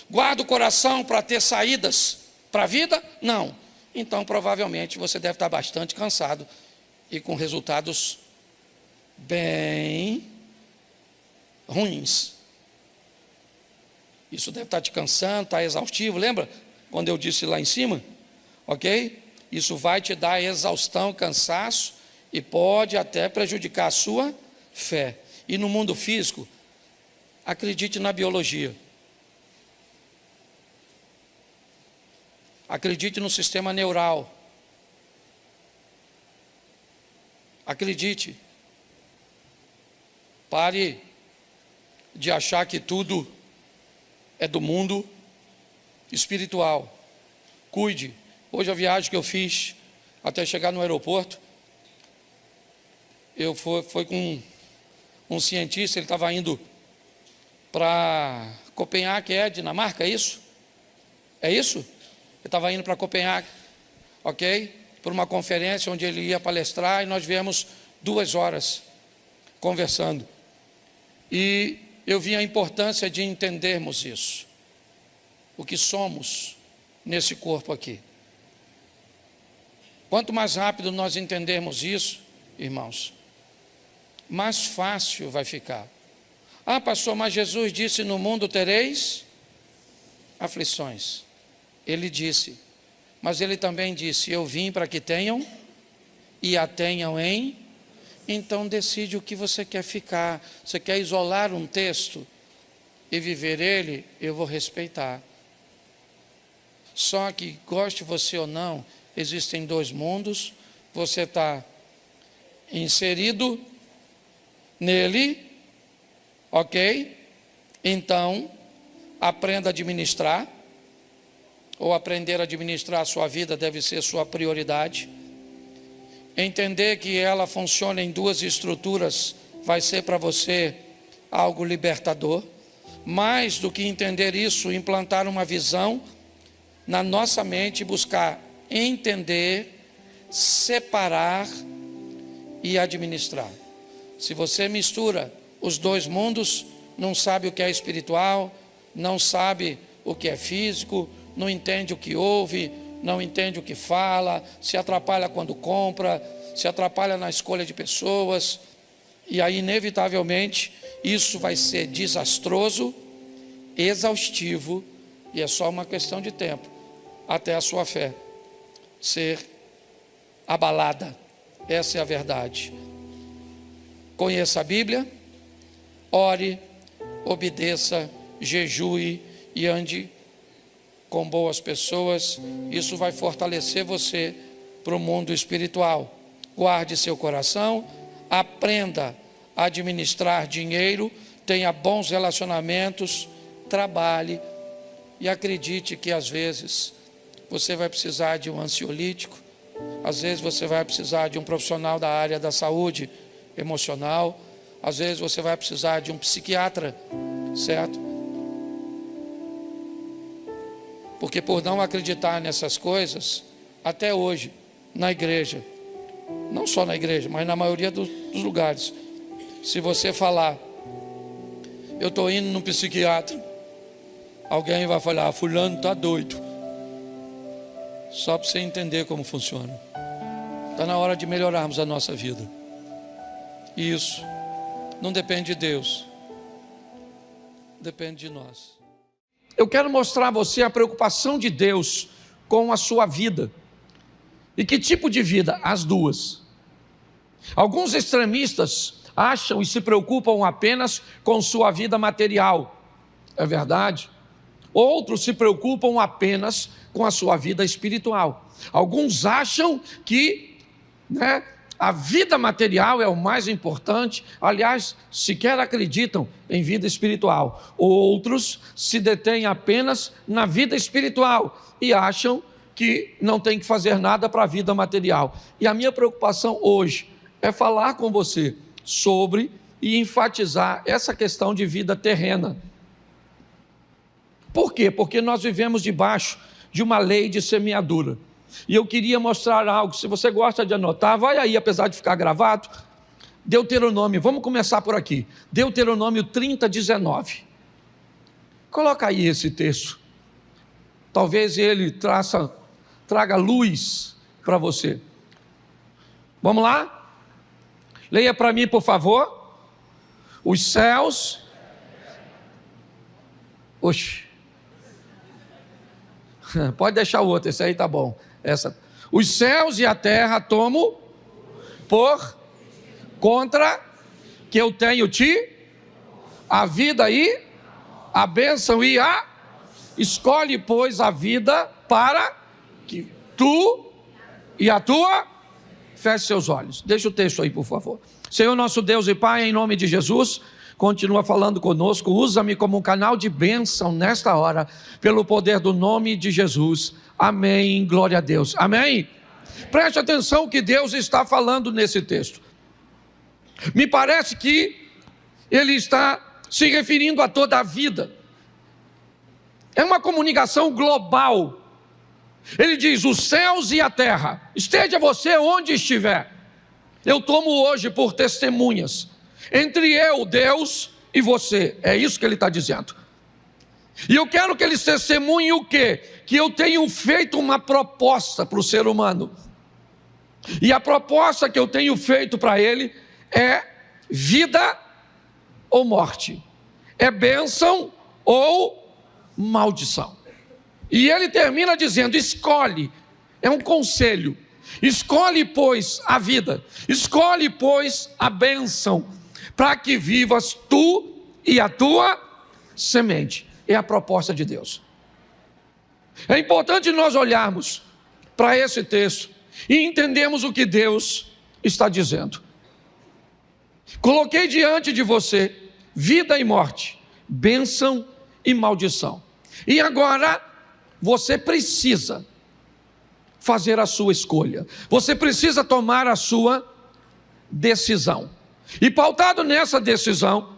Guarda o coração para ter saídas para a vida? Não. Então provavelmente você deve estar bastante cansado e com resultados bem ruins. Isso deve estar te cansando, está exaustivo. Lembra quando eu disse lá em cima? Ok? Isso vai te dar exaustão, cansaço e pode até prejudicar a sua fé. E no mundo físico, acredite na biologia. Acredite no sistema neural. Acredite. Pare de achar que tudo é do mundo espiritual. Cuide. Hoje a viagem que eu fiz até chegar no aeroporto, foi com um cientista, ele estava indo para Copenhague, que é Dinamarca, é isso? É isso? Ele estava indo para Copenhague, ok? Por uma conferência onde ele ia palestrar, e nós viemos 2 horas conversando. E eu vi a importância de entendermos isso, o que somos nesse corpo aqui. Quanto mais rápido nós entendermos isso, irmãos, mais fácil vai ficar. Ah, pastor, mas Jesus disse: no mundo tereis aflições. Ele disse, mas ele também disse: eu vim para que tenham e a tenham em. Então decide o que você quer ficar. Você quer isolar um texto e viver ele? Eu vou respeitar. Só que, goste você ou não, existem 2 mundos. Você está inserido nele, ok? Então, aprenda a administrar, ou aprender a administrar a sua vida deve ser sua prioridade. Entender que ela funciona em 2 estruturas vai ser para você algo libertador. Mais do que entender isso, implantar uma visão na nossa mente, buscar entender, separar e administrar. Se você mistura os 2 mundos, não sabe o que é espiritual, não sabe o que é físico, não entende o que ouve, não entende o que fala, se atrapalha quando compra, se atrapalha na escolha de pessoas, e aí inevitavelmente isso vai ser desastroso, exaustivo, e é só uma questão de tempo até a sua fé ser abalada. Essa é a verdade. Conheça a Bíblia, ore, obedeça, jejue e ande com boas pessoas. Isso vai fortalecer você para o mundo espiritual. Guarde seu coração, aprenda a administrar dinheiro, tenha bons relacionamentos, trabalhe e acredite que às vezes você vai precisar de um ansiolítico, às vezes você vai precisar de um profissional da área da saúde emocional, às vezes você vai precisar de um psiquiatra, certo? Porque por não acreditar nessas coisas, até hoje, na igreja, não só na igreja, mas na maioria dos lugares, se você falar, eu estou indo num psiquiatra, alguém vai falar, fulano está doido. Só para você entender como funciona. Está na hora de melhorarmos a nossa vida. Isso. não depende de Deus, depende de nós. Eu quero mostrar a você a preocupação de Deus com a sua vida. E que tipo de vida? As duas. Alguns extremistas acham e se preocupam apenas com sua vida material. É verdade? Outros se preocupam apenas com a sua vida espiritual. Alguns acham que, a vida material é o mais importante, aliás, sequer acreditam em vida espiritual. Outros se detêm apenas na vida espiritual e acham que não tem que fazer nada para a vida material. E a minha preocupação hoje é falar com você sobre e enfatizar essa questão de vida terrena. Por quê? Porque nós vivemos debaixo de uma lei de semeadura. E eu queria mostrar algo. Se você gosta de anotar, vai aí, apesar de ficar gravado. Deuteronômio, vamos começar por aqui. Deuteronômio 30:19. Coloca aí esse texto. Talvez ele traga luz para você. Vamos lá? Leia para mim, por favor. Os céus... Oxe. Pode deixar o outro, esse aí tá bom. Os céus e a terra tomo por contra que eu tenho a vida e a bênção e a... Escolhe, pois, a vida para que tu e a tua... Feche seus olhos. Deixa o texto aí, por favor. Senhor nosso Deus e Pai, em nome de Jesus, continua falando conosco. Usa-me como um canal de bênção nesta hora, pelo poder do nome de Jesus. Amém. Glória a Deus. Amém. Preste atenção que Deus está falando nesse texto. Me parece que Ele está se referindo a toda a vida. É uma comunicação global. Ele diz: os céus e a terra, esteja você onde estiver, eu tomo hoje por testemunhas, entre eu, Deus, e você. É isso que ele está dizendo. E eu quero que eles testemunhem o quê? Que eu tenho feito uma proposta para o ser humano. E a proposta que eu tenho feito para ele é vida ou morte, é bênção ou maldição. E ele termina dizendo: escolhe, é um conselho, escolhe, pois, a vida, escolhe, pois, a bênção, para que vivas tu e a tua semente. É a proposta de Deus. É importante nós olharmos para esse texto e entendermos o que Deus está dizendo. Coloquei diante de você vida e morte, bênção e maldição. E agora você precisa fazer a sua escolha. Você precisa tomar a sua decisão. E pautado nessa decisão,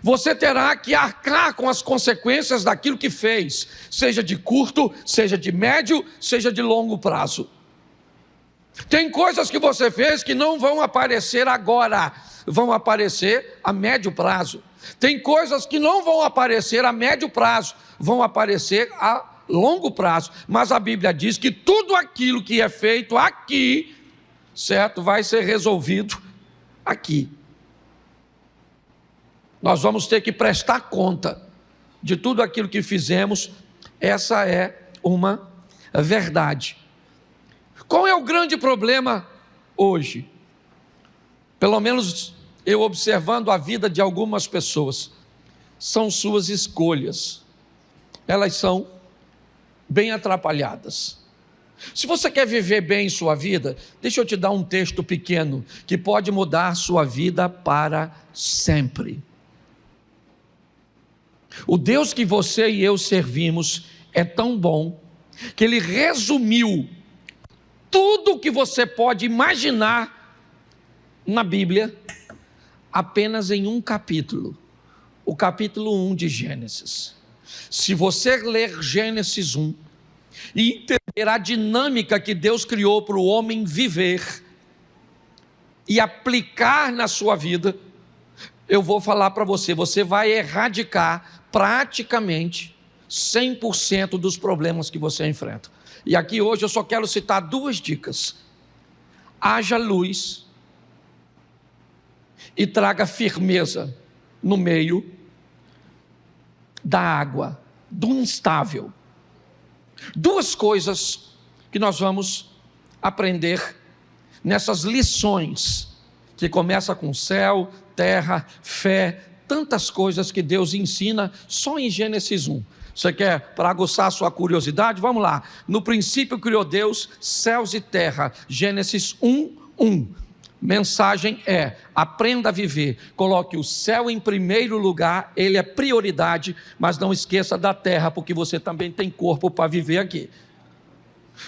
você terá que arcar com as consequências daquilo que fez, seja de curto, seja de médio, seja de longo prazo. Tem coisas que você fez que não vão aparecer agora, vão aparecer a médio prazo. Tem coisas que não vão aparecer a médio prazo, vão aparecer a longo prazo. Mas a Bíblia diz que tudo aquilo que é feito aqui, certo, vai ser resolvido aqui. Nós vamos ter que prestar conta de tudo aquilo que fizemos. Essa é uma verdade. Qual é o grande problema hoje? Pelo menos eu observando a vida de algumas pessoas, são suas escolhas. Elas são bem atrapalhadas. Se você quer viver bem sua vida, deixa eu te dar um texto pequeno que pode mudar sua vida para sempre. O Deus que você e eu servimos é tão bom que Ele resumiu tudo o que você pode imaginar na Bíblia apenas em um capítulo, o capítulo 1 de Gênesis. Se você ler Gênesis 1 e entender a dinâmica que Deus criou para o homem viver e aplicar na sua vida, eu vou falar para você, você vai erradicar praticamente 100% dos problemas que você enfrenta. E aqui hoje eu só quero citar duas dicas. Haja luz e traga firmeza no meio da água, do instável. Duas coisas que nós vamos aprender nessas lições, que começa com céu, terra, fé, tantas coisas que Deus ensina só em Gênesis 1. Você quer, para aguçar a sua curiosidade? Vamos lá. No princípio criou Deus céus e terra. Gênesis 1:1. Mensagem é: aprenda a viver. Coloque o céu em primeiro lugar, ele é prioridade, mas não esqueça da terra, porque você também tem corpo para viver aqui.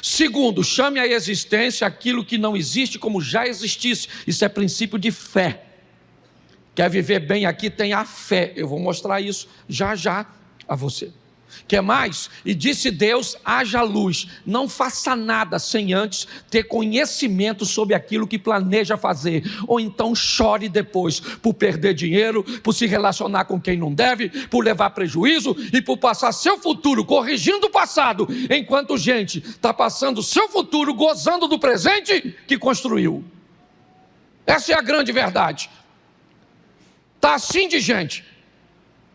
Segundo, chame à existência aquilo que não existe como já existisse. Isso é princípio de fé. Quer viver bem aqui? Tenha fé. Eu vou mostrar isso já já a você. Quer mais? E disse Deus: haja luz. Não faça nada sem antes ter conhecimento sobre aquilo que planeja fazer. Ou então chore depois por perder dinheiro, por se relacionar com quem não deve, por levar prejuízo e por passar seu futuro corrigindo o passado, enquanto gente está passando seu futuro gozando do presente que construiu. Essa é a grande verdade. Está assim de gente,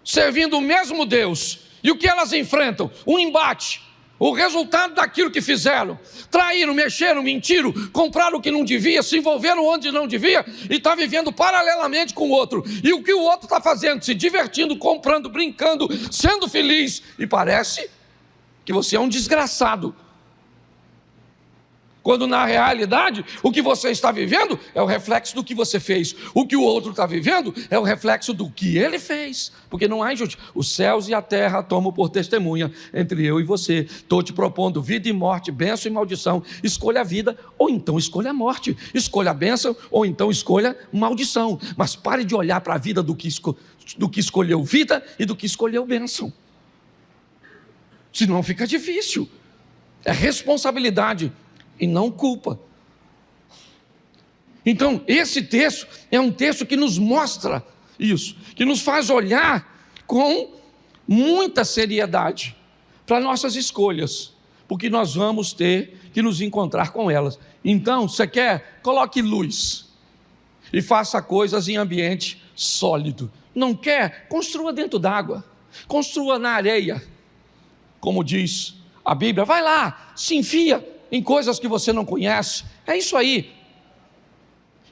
servindo o mesmo Deus. E o que elas enfrentam? Um embate. O resultado daquilo que fizeram. Traíram, mexeram, mentiram, compraram o que não devia, se envolveram onde não devia e está vivendo paralelamente com o outro. E o que o outro está fazendo? Se divertindo, comprando, brincando, sendo feliz. E parece que você é um desgraçado. Quando na realidade, o que você está vivendo é o reflexo do que você fez. O que o outro está vivendo é o reflexo do que ele fez. Porque não há injustiça. Os céus e a terra tomam por testemunha entre eu e você. Estou te propondo vida e morte, bênção e maldição. Escolha a vida ou então escolha a morte. Escolha a bênção ou então escolha maldição. Mas pare de olhar para a vida do que escolheu vida e do que escolheu bênção. Senão fica difícil. É responsabilidade e não culpa. Então, esse texto é um texto que nos mostra isso, que nos faz olhar com muita seriedade para nossas escolhas, porque nós vamos ter que nos encontrar com elas. Então, você quer? Coloque luz e faça coisas em ambiente sólido. Não quer? Construa dentro d'água, construa na areia, como diz a Bíblia. Vai lá, se enfia em coisas que você não conhece. É isso aí.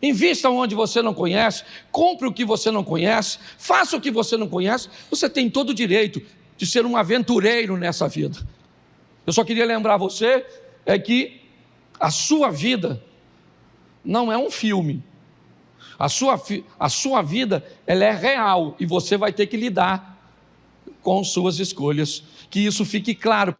Invista onde você não conhece, compre o que você não conhece, faça o que você não conhece. Você tem todo o direito de ser um aventureiro nessa vida. Eu só queria lembrar você que a sua vida não é um filme. A sua vida, ela é real e você vai ter que lidar com suas escolhas. Que isso fique claro.